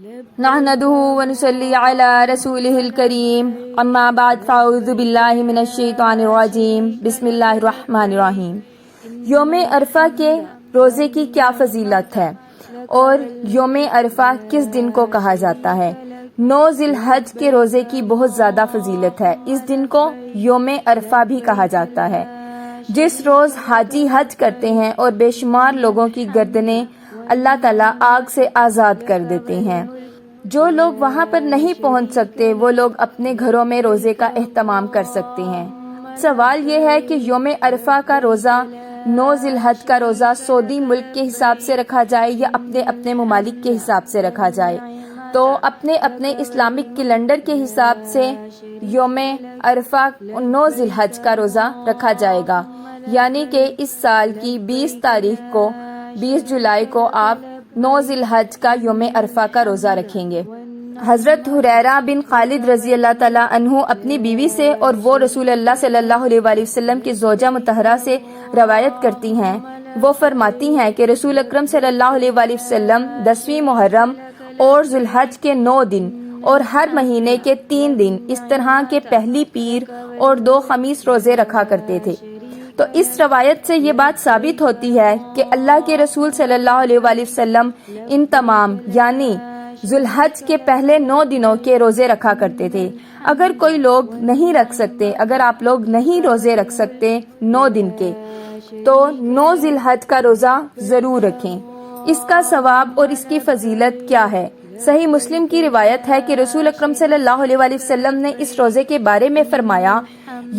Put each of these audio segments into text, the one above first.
نحمده ونصلي على رسوله الكريم اما بعد فاعوذ بالله من الشیطان الرجیم بسم اللہ الرحمن الرحیم۔ یوم عرفہ کے روزے کی کیا فضیلت ہے اور یوم عرفہ کس دن کو کہا جاتا ہے؟ 9 ذی الحج کے روزے کی بہت زیادہ فضیلت ہے۔ اس دن کو یوم عرفہ بھی کہا جاتا ہے، جس روز حاجی حج کرتے ہیں اور بے شمار لوگوں کی گردنیں اللہ تعالیٰ آگ سے آزاد کر دیتے ہیں۔ جو لوگ وہاں پر نہیں پہنچ سکتے وہ لوگ اپنے گھروں میں روزے کا اہتمام کر سکتے ہیں۔ سوال یہ ہے کہ یوم عرفہ کا روزہ 9 ذی الحج کا روزہ سعودی ملک کے حساب سے رکھا جائے یا اپنے اپنے ممالک کے حساب سے رکھا جائے؟ تو اپنے اپنے اسلامک کیلنڈر کے حساب سے یوم عرفہ 9 ذی الحج کا روزہ رکھا جائے گا، یعنی کہ اس سال کی 20 جولائی کو آپ 9 ذی الحج کا یوم عرفہ کا روزہ رکھیں گے۔ حضرت حریرہ بن خالد رضی اللہ تعالیٰ عنہ اپنی بیوی سے اور وہ رسول اللہ صلی اللہ علیہ وآلہ وسلم کی زوجہ مطہرہ سے روایت کرتی ہیں، وہ فرماتی ہیں کہ رسول اکرم صلی اللہ علیہ وآلہ وسلم 10ویں محرم اور ذی الحج کے 9 دن اور ہر مہینے کے 3 دن اس طرح کے پہلی پیر اور 2 خمیس روزے رکھا کرتے تھے۔ تو اس روایت سے یہ بات ثابت ہوتی ہے کہ اللہ کے رسول صلی اللہ علیہ وآلہ وسلم ان تمام یعنی ذی الحج کے پہلے 9 دنوں کے روزے رکھا کرتے تھے۔ اگر کوئی لوگ نہیں رکھ سکتے، اگر آپ لوگ نہیں روزے رکھ سکتے 9 دن کے، تو 9 ذی الحج کا روزہ ضرور رکھیں۔ اس کا ثواب اور اس کی فضیلت کیا ہے؟ صحیح مسلم کی روایت ہے کہ رسول اکرم صلی اللہ علیہ وآلہ وسلم نے اس روزے کے بارے میں فرمایا،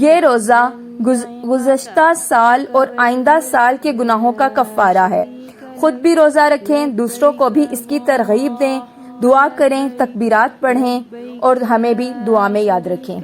یہ روزہ گزشتہ سال اور آئندہ سال کے گناہوں کا کفارہ ہے۔ خود بھی روزہ رکھیں، دوسروں کو بھی اس کی ترغیب دیں، دعا کریں، تکبیرات پڑھیں اور ہمیں بھی دعا میں یاد رکھیں۔